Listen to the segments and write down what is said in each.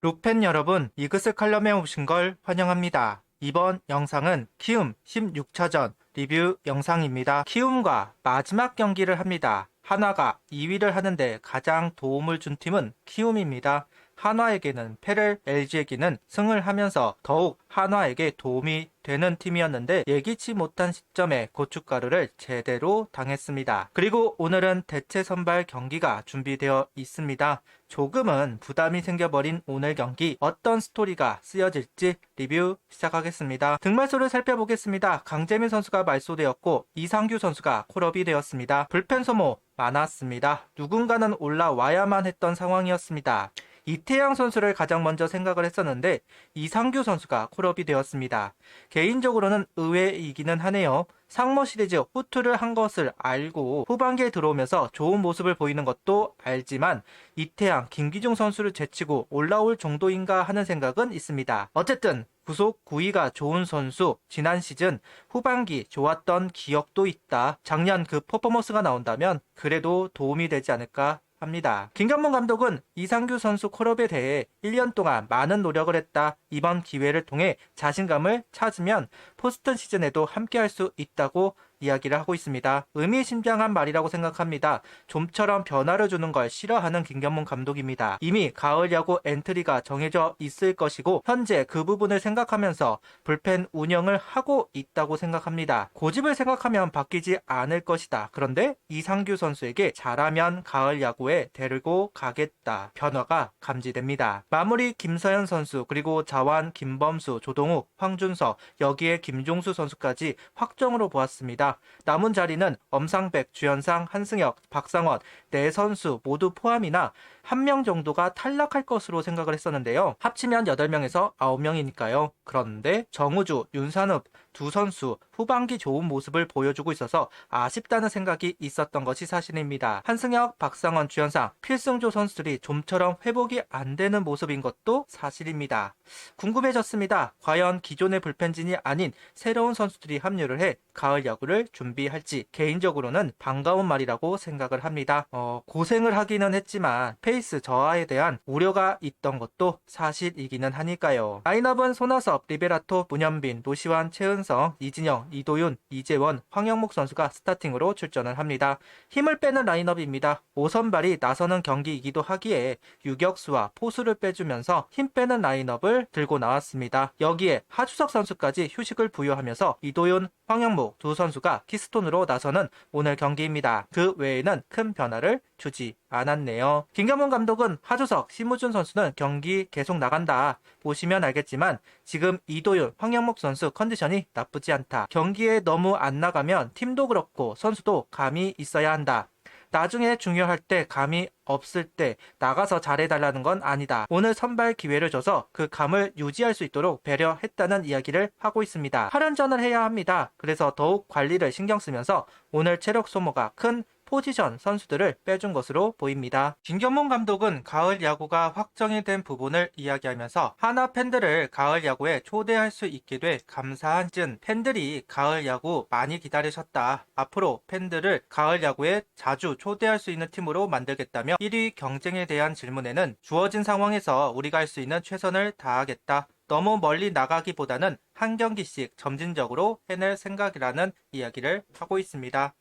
룩팬 여러분, 이그스 칼럼에 오신 걸 환영합니다. 이번 영상은 키움 16차전 리뷰 영상입니다. 키움과 마지막 경기를 합니다. 한화가 2위를 하는데 가장 도움을 준 팀은 키움입니다. 한화에게는 패를, LG에게는 승을 하면서 더욱 한화에게 도움이 되는 팀이었는데 예기치 못한 시점에 고춧가루를 제대로 당했습니다. 그리고 오늘은 대체 선발 경기가 준비되어 있습니다. 조금은 부담이 생겨버린 오늘 경기 어떤 스토리가 쓰여질지 리뷰 시작하겠습니다. 등말소를 살펴보겠습니다. 강재민 선수가 말소되었고 이상규 선수가 콜업이 되었습니다. 불펜 소모 많았습니다. 누군가는 올라와야만 했던 상황이었습니다. 이태양 선수를 가장 먼저 생각을 했었는데 이상규 선수가 콜업이 되었습니다. 개인적으로는 의외이기는 하네요. 상무 시리즈 후투를 한 것을 알고 후반기에 들어오면서 좋은 모습을 보이는 것도 알지만 이태양, 김기중 선수를 제치고 올라올 정도인가 하는 생각은 있습니다. 어쨌든 구속 구위가 좋은 선수, 지난 시즌 후반기 좋았던 기억도 있다. 작년 그 퍼포먼스가 나온다면 그래도 도움이 되지 않을까 합니다. 김경문 감독은 이상규 선수 콜업에 대해 1년 동안 많은 노력을 했다. 이번 기회를 통해 자신감을 찾으면 포스트 시즌에도 함께할 수 있다고 이야기를 하고 있습니다. 의미심장한 말이라고 생각합니다. 좀처럼 변화를 주는 걸 싫어하는 김경문 감독입니다. 이미 가을 야구 엔트리가 정해져 있을 것이고 현재 그 부분을 생각하면서 불펜 운영을 하고 있다고 생각합니다. 고집을 생각하면 바뀌지 않을 것이다. 그런데 이상규 선수에게 잘하면 가을 야구에 데리고 가겠다. 변화가 감지됩니다. 마무리 김서현 선수 그리고 자완, 김범수, 조동욱, 황준서 여기에 김종수 선수까지 확정으로 보았습니다. 남은 자리는 엄상백, 주현상, 한승혁, 박상원 네 선수 모두 포함이나 한 명 정도가 탈락할 것으로 생각을 했었는데요. 합치면 8명에서 9명이니까요. 그런데 정우주, 윤산읍 두 선수 후반기 좋은 모습을 보여주고 있어서 아쉽다는 생각이 있었던 것이 사실입니다. 한승혁, 박상원, 주현상, 필승조 선수들이 좀처럼 회복이 안 되는 모습인 것도 사실입니다. 궁금해졌습니다. 과연 기존의 불펜진이 아닌 새로운 선수들이 합류를 해 가을 야구를 준비할지 개인적으로는 반가운 말이라고 생각을 합니다. 고생을 하기는 했지만 페이스 저하에 대한 우려가 있던 것도 사실이기는 하니까요. 라인업은 손아섭, 리베라토, 문현빈, 노시환, 최은성, 이진영, 이도윤, 이재원, 황영목 선수가 스타팅으로 출전을 합니다. 힘을 빼는 라인업입니다. 5선발이 나서는 경기이기도 하기에 유격수와 포수를 빼주면서 힘 빼는 라인업을 들고 나왔습니다. 여기에 하주석 선수까지 휴식을 부여하면서 이도윤, 황영목 두 선수가 키스톤으로 나서는 오늘 경기입니다. 그 외에는 큰 변화를 주지 않았네요. 김경문 감독은 하주석, 심우준 선수는 경기 계속 나간다. 보시면 알겠지만 지금 이도윤, 황영목 선수 컨디션이 나쁘지 않다. 경기에 너무 안 나가면 팀도 그렇고 선수도 감이 있어야 한다. 나중에 중요할 때 감이 없을 때 나가서 잘해달라는 건 아니다. 오늘 선발 기회를 줘서 그 감을 유지할 수 있도록 배려했다는 이야기를 하고 있습니다. 8연전을 해야 합니다. 그래서 더욱 관리를 신경 쓰면서 오늘 체력 소모가 큰 포지션 선수들을 빼준 것으로 보입니다. 김경문 감독은 가을 야구가 확정이 된 부분을 이야기하면서 하나 팬들을 가을 야구에 초대할 수 있게 돼 감사한 진 팬들이 가을 야구 많이 기다리셨다. 앞으로 팬들을 가을 야구에 자주 초대할 수 있는 팀으로 만들겠다며 1위 경쟁에 대한 질문에는 주어진 상황에서 우리가 할 수 있는 최선을 다하겠다. 너무 멀리 나가기보다는 한 경기씩 점진적으로 해낼 생각이라는 이야기를 하고 있습니다.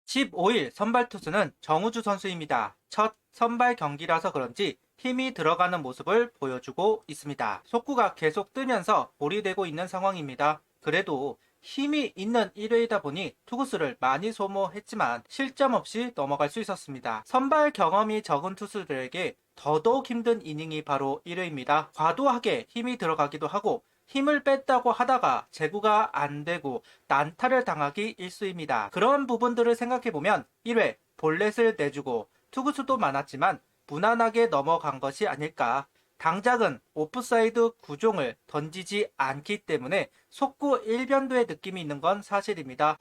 15일 선발 투수는 정우주 선수입니다. 첫 선발 경기라서 그런지 힘이 들어가는 모습을 보여주고 있습니다. 속구가 계속 뜨면서 볼이 되고 있는 상황입니다. 그래도 힘이 있는 1회이다 보니 투구수를 많이 소모했지만 실점 없이 넘어갈 수 있었습니다. 선발 경험이 적은 투수들에게 더더욱 힘든 이닝이 바로 1회입니다. 과도하게 힘이 들어가기도 하고 힘을 뺐다고 하다가 제구가 안 되고 난타를 당하기 일쑤입니다. 그런 부분들을 생각해보면 1회 볼넷을 내주고 투구수도 많았지만 무난하게 넘어간 것이 아닐까. 당장은 오프사이드 구종을 던지지 않기 때문에 속구 일변도의 느낌이 있는 건 사실입니다.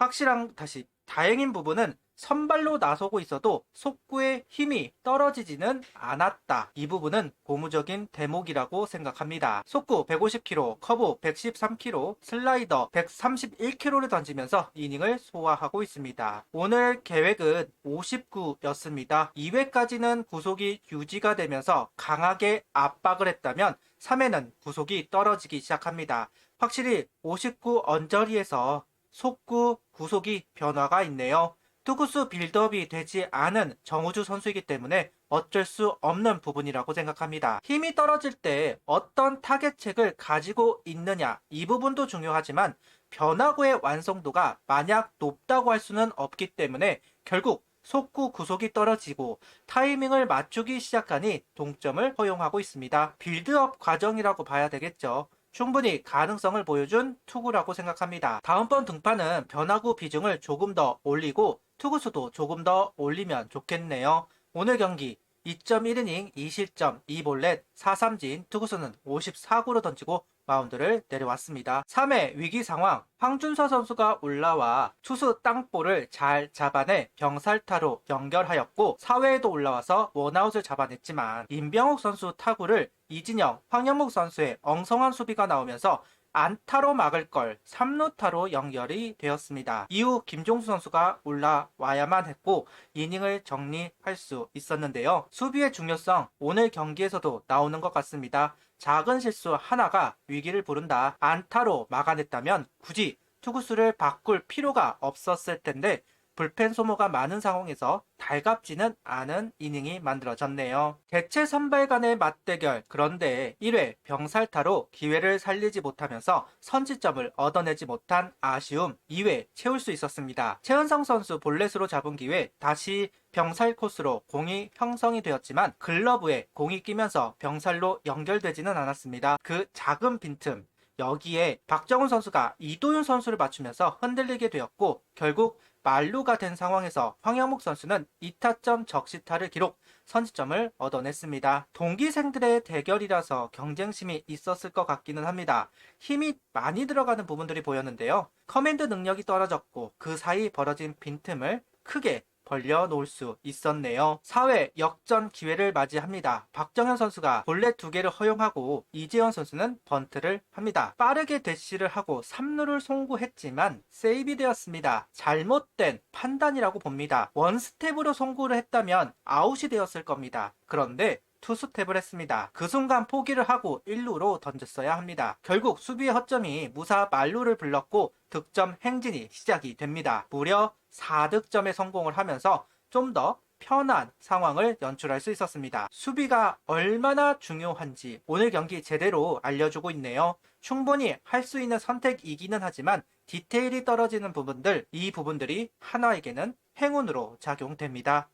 다행인 부분은 선발로 나서고 있어도 속구의 힘이 떨어지지는 않았다. 이 부분은 고무적인 대목이라고 생각합니다. 속구 150km, 커브 113km, 슬라이더 131km를 던지면서 이닝을 소화하고 있습니다. 오늘 계획은 59였습니다. 2회까지는 구속이 유지가 되면서 강하게 압박을 했다면 3회는 구속이 떨어지기 시작합니다. 확실히 59 언저리에서 속구 구속이 변화가 있네요. 투구수 빌드업이 되지 않은 정우주 선수이기 때문에 어쩔 수 없는 부분이라고 생각합니다. 힘이 떨어질 때 어떤 타겟책을 가지고 있느냐, 이 부분도 중요하지만 변화구의 완성도가 마냥 높다고 할 수는 없기 때문에 결국 속구 구속이 떨어지고 타이밍을 맞추기 시작하니 동점을 허용하고 있습니다. 빌드업 과정이라고 봐야 되겠죠. 충분히 가능성을 보여준 투구라고 생각합니다. 다음번 등판은 변화구 비중을 조금 더 올리고 투구수도 조금 더 올리면 좋겠네요. 오늘 경기 2.1이닝 2실점 2볼넷 4삼진, 투구수는 54구로 던지고 마운드를 내려왔습니다. 3회 위기 상황, 황준서 선수가 올라와 투수 땅볼을 잘 잡아내 병살타로 연결하였고 4회에도 올라와서 원아웃을 잡아냈지만 임병욱 선수 타구를 이진영, 황영목 선수의 엉성한 수비가 나오면서 안타로 막을 걸 3루타로 연결이 되었습니다. 이후 김종수 선수가 올라와야만 했고 이닝을 정리할 수 있었는데요. 수비의 중요성 오늘 경기에서도 나오는 것 같습니다. 작은 실수 하나가 위기를 부른다. 안타로 막아냈다면 굳이 투구수를 바꿀 필요가 없었을 텐데 불펜 소모가 많은 상황에서 달갑지는 않은 이닝이 만들어졌네요. 대체 선발 간의 맞대결, 그런데 1회 병살타로 기회를 살리지 못하면서 선취점을 얻어내지 못한 아쉬움, 2회 채울 수 있었습니다. 최은성 선수 볼넷으로 잡은 기회 다시 병살 코스로 공이 형성이 되었지만 글러브에 공이 끼면서 병살로 연결되지는 않았습니다. 그 작은 빈틈, 여기에 박정훈 선수가 이도윤 선수를 맞추면서 흔들리게 되었고 결국 만루가 된 상황에서 황영목 선수는 2타점 적시타를 기록, 선취점을 얻어냈습니다. 동기생들의 대결이라서 경쟁심이 있었을 것 같기는 합니다. 힘이 많이 들어가는 부분들이 보였는데요. 커맨드 능력이 떨어졌고 그 사이 벌어진 빈틈을 크게 벌려놓을 수 있었네요. 4회 역전 기회를 맞이합니다. 박정현 선수가 볼넷 2개를 허용하고 이재현 선수는 번트를 합니다. 빠르게 대시를 하고 3루를 송구했지만 세이브 되었습니다. 잘못된 판단이라고 봅니다. 원스텝으로 송구를 했다면 아웃이 되었을 겁니다. 그런데 투스텝을 했습니다. 그 순간 포기를 하고 1루로 던졌어야 합니다. 결국 수비의 허점이 무사 만루를 불렀고 득점 행진이 시작이 됩니다. 무려 4득점에 성공을 하면서 좀 더 편한 상황을 연출할 수 있었습니다. 수비가 얼마나 중요한지 오늘 경기 제대로 알려주고 있네요. 충분히 할 수 있는 선택이기는 하지만 디테일이 떨어지는 부분들, 이 부분들이 하나에게는 행운으로 작용됩니다.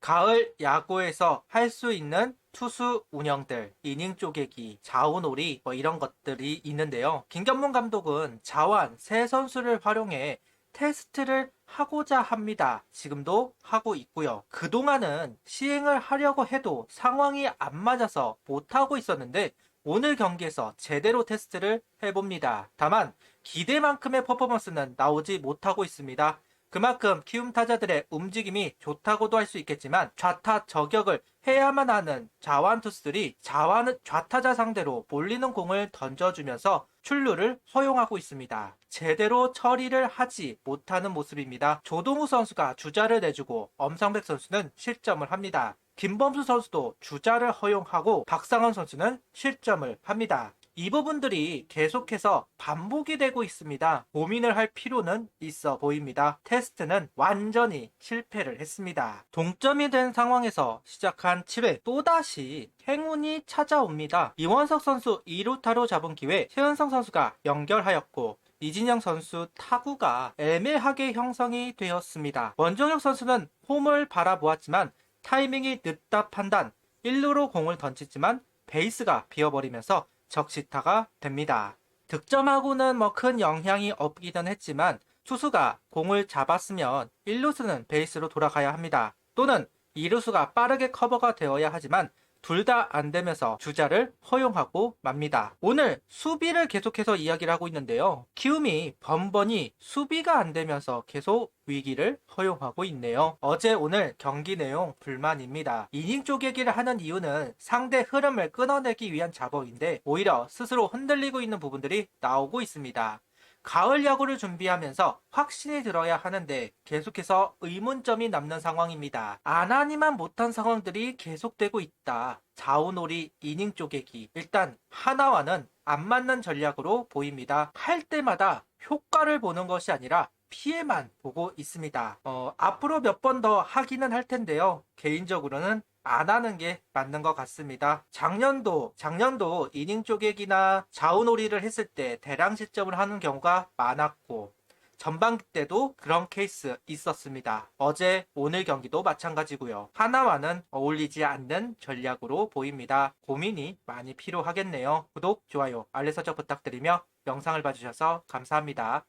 가을 야구에서 할 수 있는 투수 운영들, 이닝 쪼개기, 자우놀이 이런 것들이 있는데요. 김경문 감독은 자완 세 선수를 활용해 테스트를 하고자 합니다. 지금도 하고 있고요. 그동안은 시행을 하려고 해도 상황이 안 맞아서 못하고 있었는데 오늘 경기에서 제대로 테스트를 해봅니다. 다만 기대만큼의 퍼포먼스는 나오지 못하고 있습니다. 그만큼 키움 타자들의 움직임이 좋다고도 할 수 있겠지만 좌타 저격을 해야만 하는 자완 투수들이 좌타자 상대로 몰리는 공을 던져주면서 출루를 허용하고 있습니다. 제대로 처리를 하지 못하는 모습입니다. 조동우 선수가 주자를 내주고 엄상백 선수는 실점을 합니다. 김범수 선수도 주자를 허용하고 박상원 선수는 실점을 합니다. 이 부분들이 계속해서 반복이 되고 있습니다. 고민을 할 필요는 있어 보입니다. 테스트는 완전히 실패를 했습니다. 동점이 된 상황에서 시작한 7회 또다시 행운이 찾아옵니다. 이원석 선수 2루타로 잡은 기회 최은성 선수가 연결하였고 이진영 선수 타구가 애매하게 형성이 되었습니다. 원종혁 선수는 홈을 바라보았지만 타이밍이 늦다 판단 1루로 공을 던지지만 베이스가 비어버리면서 적시타가 됩니다. 득점하고는 큰 영향이 없기는 했지만 투수가 공을 잡았으면 1루수는 베이스로 돌아가야 합니다. 또는 2루수가 빠르게 커버가 되어야 하지만 둘 다 안 되면서 주자를 허용하고 맙니다. 오늘 수비를 계속해서 이야기를 하고 있는데요. 키움이 번번이 수비가 안 되면서 계속 위기를 허용하고 있네요. 어제 오늘 경기 내용 불만입니다. 이닝 쪼개기를 하는 이유는 상대 흐름을 끊어내기 위한 작업인데 오히려 스스로 흔들리고 있는 부분들이 나오고 있습니다. 가을 야구를 준비하면서 확신이 들어야 하는데 계속해서 의문점이 남는 상황입니다. 안 하니만 못한 상황들이 계속되고 있다. 좌우놀이, 이닝 쪼개기. 일단 하나와는 안 맞는 전략으로 보입니다. 할 때마다 효과를 보는 것이 아니라 피해만 보고 있습니다. 앞으로 몇 번 더 하기는 할 텐데요. 개인적으로는 안 하는 게 맞는 것 같습니다. 작년도 이닝 쪼개기나 좌우놀이를 했을 때 대량 실점을 하는 경우가 많았고 전반기 때도 그런 케이스 있었습니다. 어제 오늘 경기도 마찬가지고요. 하나와는 어울리지 않는 전략으로 보입니다. 고민이 많이 필요하겠네요. 구독, 좋아요, 알림 설정 부탁드리며 영상을 봐주셔서 감사합니다.